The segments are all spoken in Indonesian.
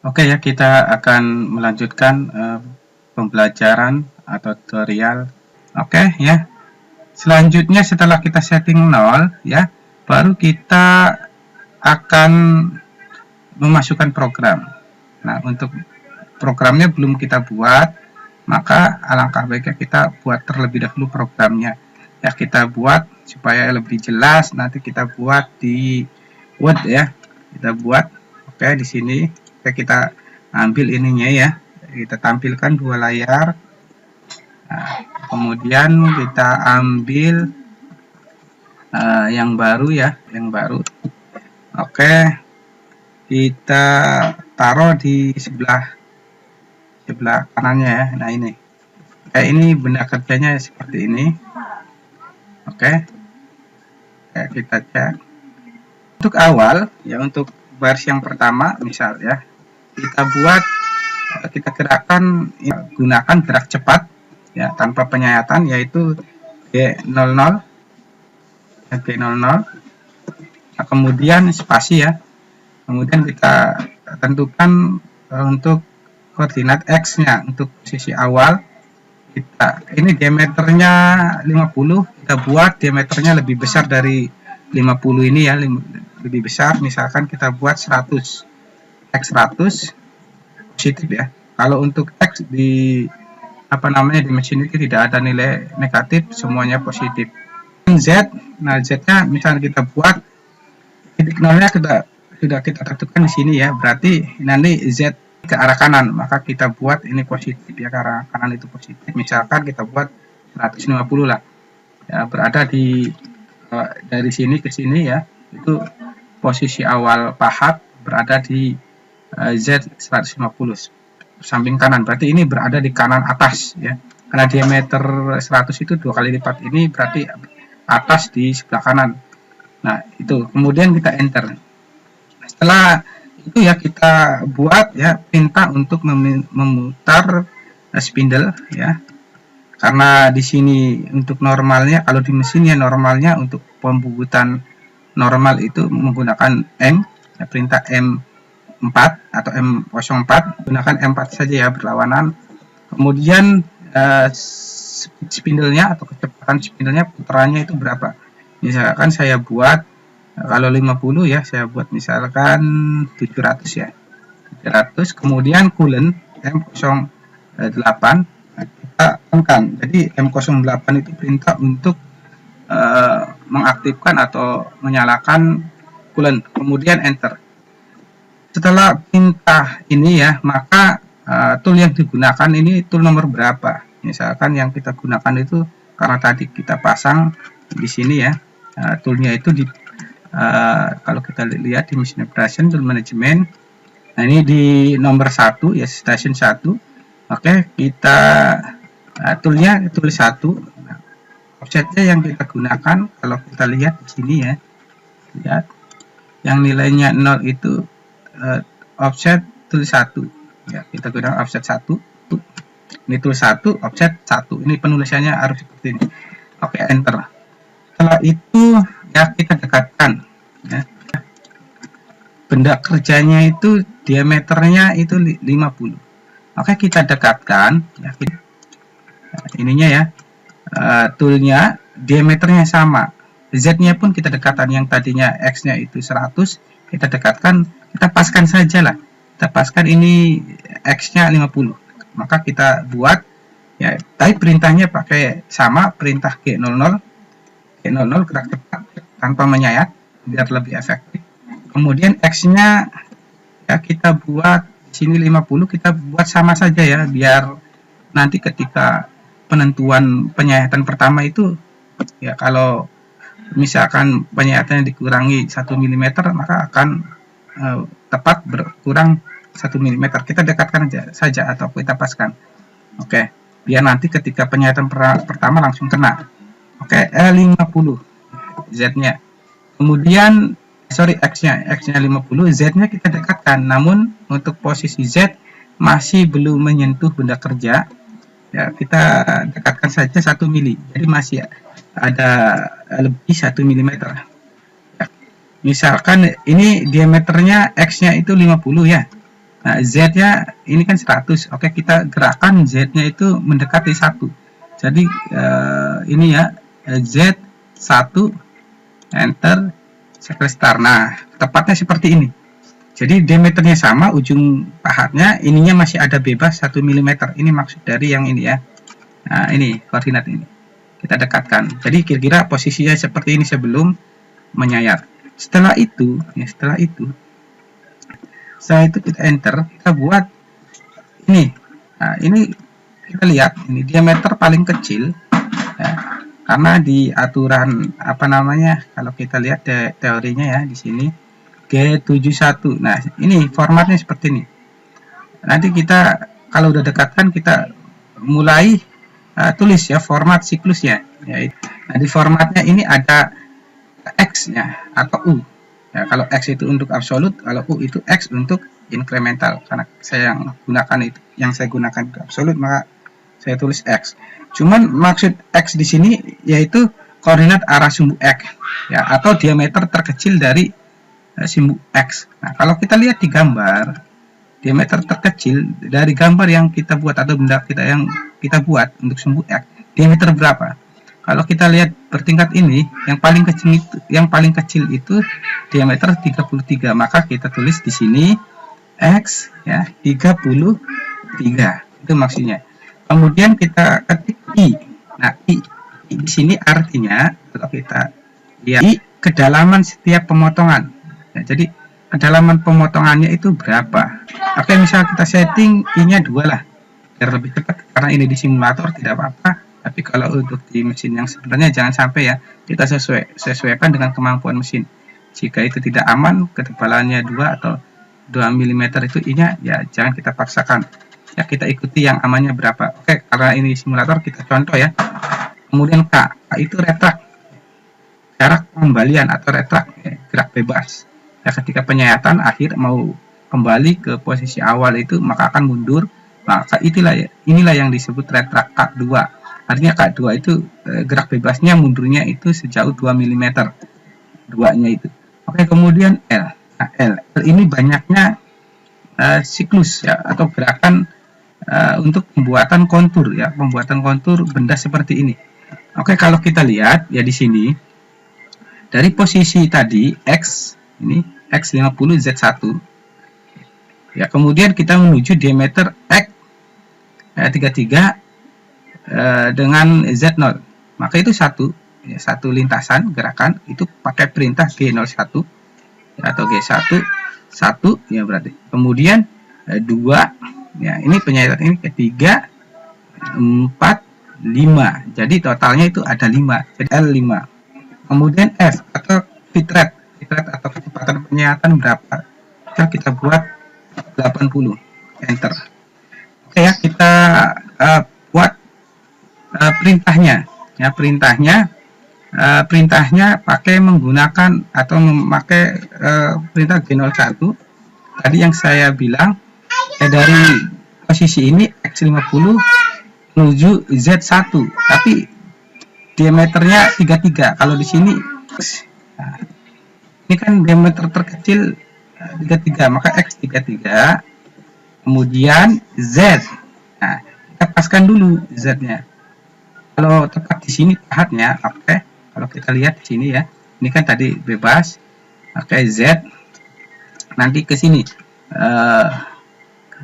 Oke ya, kita akan melanjutkan pembelajaran atau tutorial. Oke ya. Selanjutnya setelah kita setting 0 ya, baru kita akan memasukkan program. Nah, untuk programnya belum kita buat, maka alangkah baiknya kita buat terlebih dahulu programnya. Ya, kita buat supaya lebih jelas, nanti kita buat di Word ya. Kita buat. Oke, di sini kita ambil ininya ya. Kita tampilkan dua layar. Nah, kemudian kita ambil yang baru ya, yang baru. Oke, kita taruh di sebelah kanannya ya. Nah, ini benda kerjanya seperti ini. Oke, kita cek. Untuk awal ya, untuk baris yang pertama misal ya, kita gerakan ya, gunakan gerak cepat ya, tanpa penyayatan, yaitu G00 G00. Nah, kemudian spasi ya, kemudian kita tentukan untuk koordinat X nya untuk posisi awal. Ini diameternya 50, kita buat diameternya lebih besar dari 50 ini ya, lebih besar. Misalkan kita buat 100, X 100 positif ya. Kalau untuk X di di mesin ini tidak ada nilai negatif, semuanya positif. Z, nah Z-nya misalnya kita buat titik nolnya sudah kita tentukan di sini ya, berarti nanti Z ke arah kanan, maka kita buat ini positif ya, ke arah kanan itu positif. Misalkan kita buat 150 lah ya, berada di dari sini ke sini ya, itu posisi awal pahat berada di Z 150 samping kanan, berarti ini berada di kanan atas ya, karena diameter 100 itu 2 kali lipat, ini berarti atas di sebelah kanan. Nah, itu kemudian kita enter. Setelah itu ya, kita buat ya perintah untuk memutar spindle ya, karena di sini untuk normalnya, kalau di mesinnya normalnya untuk pembubutan normal itu menggunakan M ya, perintah M4 atau M04, gunakan M4 saja ya, berlawanan. Kemudian spindlenya atau kecepatan spindlenya, putarannya itu berapa. Misalkan saya buat kalau 50 ya, saya buat misalkan 700 ya, 700. Kemudian coolant M08 kita tekan. Jadi M08 itu perintah untuk mengaktifkan atau menyalakan coolant. Kemudian enter. Setelah perintah ini ya, maka tool yang digunakan ini tool nomor berapa. Misalkan yang kita gunakan itu, karena tadi kita pasang di sini ya, toolnya itu di kalau kita lihat di mesin operation tool management, nah ini di nomor 1 ya, station 1. Oke, kita toolnya tool 1. Nah, offsetnya yang kita gunakan, kalau kita lihat di sini ya, lihat yang nilainya 0 itu offset tool 1 ya, kita gunakan offset 1. Ini tool 1, offset 1. Ini penulisannya harus seperti ini. Oke, enter. Setelah itu ya, kita dekatkan ya. Benda kerjanya itu diameternya itu 50. Oke, kita dekatkan ya, ininya ya, toolnya diameternya sama, Z-nya pun kita dekatkan, yang tadinya X-nya itu 100, kita dekatkan, kita paskan saja lah, kita paskan ini X-nya 50, maka kita buat ya, tapi perintahnya pakai sama, perintah G00 gerak cepat tanpa menyayat biar lebih efektif. Kemudian X-nya ya, kita buat di sini 50, kita buat sama saja ya, biar nanti ketika penentuan penyayatan pertama itu ya, kalau misalkan penyayatannya dikurangi 1 mm, maka akan tepat berkurang 1 mm. Kita dekatkan saja atau kita paskan. Oke, biar nanti ketika penyayatan pertama langsung kena. Oke, 50 Z-nya. Kemudian X-nya 50, Z-nya kita dekatkan. Namun untuk posisi Z masih belum menyentuh benda kerja. Ya, kita dekatkan saja 1 mili. Jadi masih ada lebih 1 mm. Ya. Misalkan ini diameternya X-nya itu 50 ya. Nah, Z-nya ini kan 100. Oke, kita gerakan Z-nya itu mendekati 1. Jadi ini ya, Z1, enter, start. Nah, tepatnya seperti ini. Jadi diameternya sama, ujung pahatnya, ininya masih ada bebas 1 mm. Ini maksud dari yang ini ya. Nah, ini koordinat ini. Kita dekatkan. Jadi kira-kira posisinya seperti ini sebelum menyayat. Setelah itu kita enter, kita buat ini. Nah, ini kita lihat, ini diameter paling kecil ya, karena di aturan apa namanya, kalau kita lihat teorinya ya di sini G71. Nah, ini formatnya seperti ini. Nanti kita kalau udah dekatkan, kita mulai tulis ya format siklusnya ya. Nah, di formatnya ini ada X-nya atau U. Ya, kalau X itu untuk absolut, kalau U itu X untuk incremental. Karena saya saya gunakan itu absolut, maka saya tulis X. Cuman maksud X di sini yaitu koordinat arah sumbu X ya, atau diameter terkecil dari sumbu X. Nah, kalau kita lihat di gambar, diameter terkecil dari gambar yang kita buat atau benda yang kita buat untuk sumbu X, diameter berapa? Kalau kita lihat bertingkat ini, yang paling kecil itu diameter 33. Maka kita tulis di sini X ya 33. Itu maksudnya. Kemudian kita ketik I. Nah, I di sini artinya kalau kita lihat I kedalaman setiap pemotongan. Ya, jadi kedalaman pemotongannya itu berapa? Oke, misal kita setting I-nya 2 lah. Biar lebih cepat, karena ini di simulator tidak apa-apa. Tapi kalau untuk di mesin yang sebenarnya jangan sampai ya, kita sesuaikan dengan kemampuan mesin. Jika itu tidak aman, ketebalannya 2 atau 2 mm itu I-nya, ya jangan kita paksakan. Ya, kita ikuti yang amannya berapa. Oke, karena ini simulator, kita contoh ya. Kemudian K itu retrak. Jarak pembalian atau retrak, ya, gerak bebas. Ya, ketika penyayatan akhir mau kembali ke posisi awal itu, maka akan mundur. Maka inilah yang disebut retrak K2. Artinya K2 itu gerak bebasnya mundurnya itu sejauh 2 mm. 2-nya itu. Oke, kemudian L. Nah, L ini banyaknya siklus ya, atau gerakan untuk pembuatan kontur ya, pembuatan kontur benda seperti ini. Oke, kalau kita lihat ya di sini dari posisi tadi X ini X50 Z1 ya, kemudian kita menuju diameter X 33 dengan Z0, maka itu satu lintasan gerakan itu pakai perintah G01 ya, atau G1 1 ya berarti. Kemudian 2 ya, ini penyayatan ini ketiga 4 5, jadi totalnya itu ada 5, jadi L5. Kemudian F atau fit rate atau kecepatan penyayatan berapa? Kita buat 80, enter. Oke ya, kita buat perintahnya ya, perintahnya pakai menggunakan atau memakai perintah G01 tadi yang saya bilang dari posisi ini X50 menuju Z1, tapi diameternya 33. Kalau di sini nah, ini kan diameter terkecil 33, maka X33 kemudian Z. Nah, kita paskan dulu Z-nya. Kalau tepat di sini pahatnya, oke. Kalau kita lihat di sini ya, ini kan tadi bebas, oke, Z. Nanti ke sini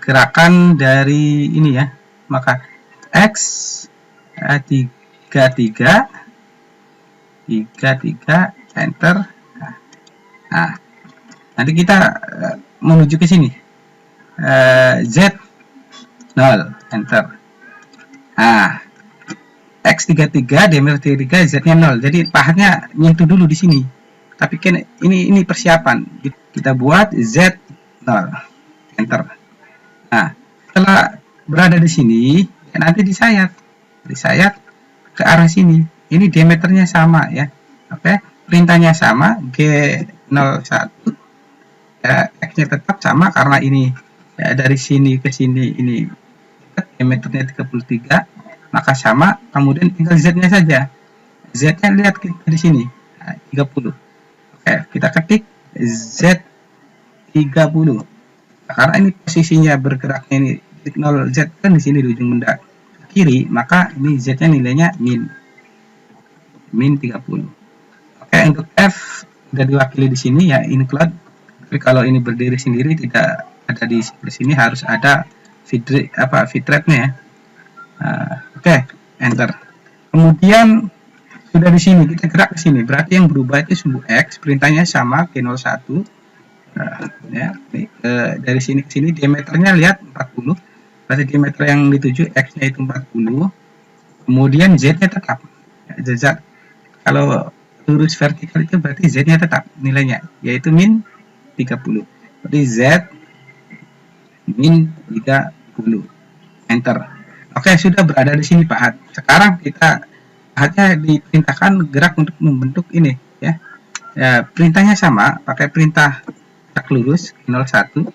gerakan dari ini ya, maka X 33 enter. Nah, nanti kita menuju ke sini Z 0 enter. Nah, X33 diameter 33 Z-nya 0. Jadi pahatnya nyentuh dulu di sini. Tapi kan ini persiapan. Kita buat Z 0 enter. Nah, setelah berada di sini, ya nanti disayat ke arah sini. Ini diameternya sama ya. Oke, perintahnya sama G01. Ya, X-nya tetap sama karena ini ya, dari sini ke sini ini diameternya 33. Maka sama, kemudian tinggal Z-nya saja. Z-nya lihat kita di sini, nah, 30. Oke, kita ketik Z30. karena ini posisinya bergeraknya ini titik 0 Z kan di sini di ujung benda kiri, maka ini Z-nya nilainya min 30. Oke, untuk F sudah diwakili di sini ya, include. Tapi kalau ini berdiri sendiri tidak ada di sini, harus ada feed rate-nya ya. Oke, enter. Kemudian sudah di sini kita gerak ke sini, berarti yang berubah itu sumbu X, perintahnya sama G01. Ya, dari sini ke sini diameternya lihat 40, berarti diameter yang dituju X-nya itu 40. Kemudian Z-nya tetap. Z kalau lurus vertikal itu berarti Z-nya tetap nilainya, yaitu min 30. Berarti Z min 30. Enter. Oke, sudah berada di sini Pak Hat. Sekarang kita Hatnya diperintahkan gerak untuk membentuk ini ya. Perintahnya sama, pakai perintah tak lurus 01.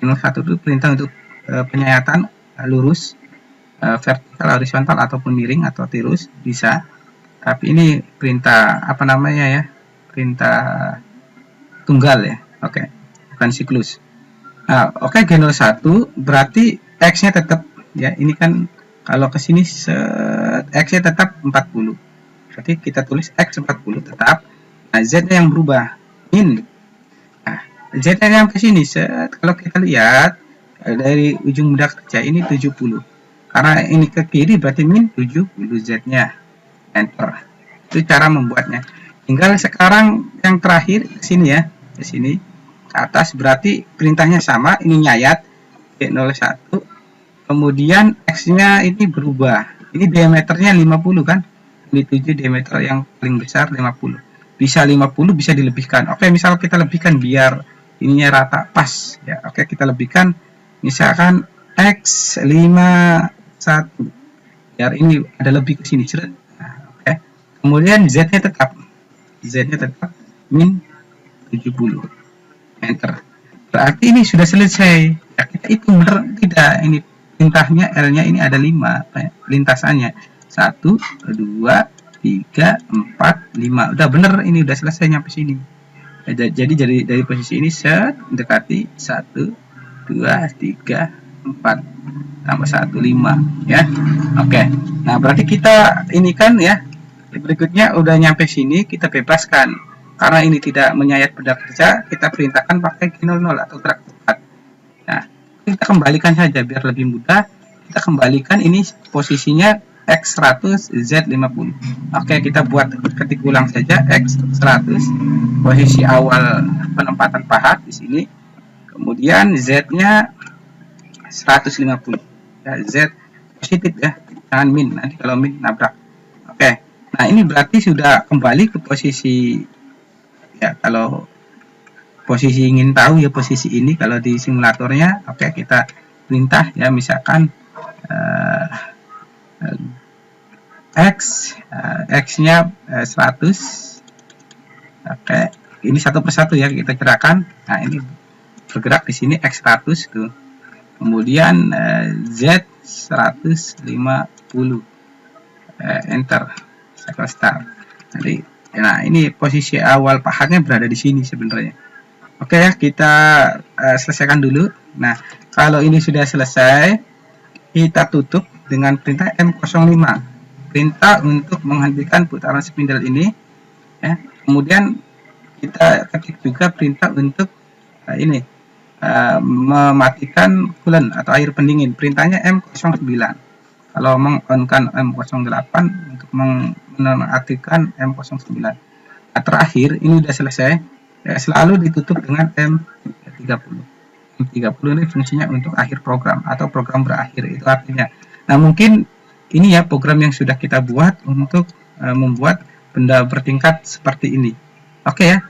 01 itu perintah untuk penyayatan lurus, vertikal, horizontal ataupun miring atau tirus bisa. Tapi ini perintah apa namanya ya? Perintah tunggal ya. Oke, bukan siklus. Nah, oke, G01 berarti X-nya tetap ya. Ini kan kalau ke sini X-nya tetap 40. Berarti kita tulis X 40 tetap. Nah, Z-nya yang berubah min. Nah, Z-nya yang ke sini kalau kita lihat dari ujung benda kerja ini 70. Karena ini ke kiri berarti min 70 Z-nya. Enter. Itu cara membuatnya. Tinggal sekarang yang terakhir ke sini ya. Ke sini ke atas berarti perintahnya sama, ini nyayat G01. Kemudian X-nya ini berubah. Ini diameternya 50 kan? Ini 7 diameter yang paling besar 50. Bisa 50, bisa dilebihkan. Oke, misal kita lebihkan biar ininya rata pas ya. Oke, kita lebihkan misalkan X51. Biar ini ada lebih ke sini. Kemudian Z-nya tetap min 70. Enter. Berarti ini sudah selesai. Ya, kita hitung benar tidak, ini perintahnya L-nya ini ada 5 lintasannya. 1, 2, 3, 4, 5. Udah bener, ini udah selesai nyampe sini. Jadi dari posisi ini dekati 1, 2, 3, 4 tambah 1, 5 ya. Oke. Nah, berarti kita ini kan ya. Berikutnya udah nyampe sini, kita bebaskan. Karena ini tidak menyayat benda kerja, kita perintahkan pakai G00 atau gerak cepat. Nah, kita kembalikan saja biar lebih mudah. Kita kembalikan ini posisinya X100 Z50. Oke, kita buat ketik ulang saja X100. Posisi awal penempatan pahat di sini. Kemudian Z-nya 150. Ya, Z positif ya, jangan min. Nanti kalau min nabrak. Oke. Nah, ini berarti sudah kembali ke posisi ya. Kalau posisi ingin tahu ya posisi ini kalau di simulatornya, oke, kita perintah ya, misalkan X-nya 100. Oke, ini satu persatu ya kita gerakan. Nah, ini bergerak di sini X100 tuh. Kemudian Z 150. Enter. Start. Jadi, nah ini posisi awal pahatnya berada di sini sebenarnya. Oke ya, kita selesaikan dulu. Nah, kalau ini sudah selesai, kita tutup dengan perintah M05. Perintah untuk menghentikan putaran spindle ini. Ya. Kemudian kita ketik juga perintah untuk mematikan coolant atau air pendingin. Perintahnya M09. Kalau meng-on-kan M08 untuk menonaktifkan M09. Nah, terakhir ini sudah selesai, ya, selalu ditutup dengan M30. M30 ini fungsinya untuk akhir program atau program berakhir, itu artinya. Nah, mungkin ini ya program yang sudah kita buat untuk membuat benda bertingkat seperti ini. Oke ya.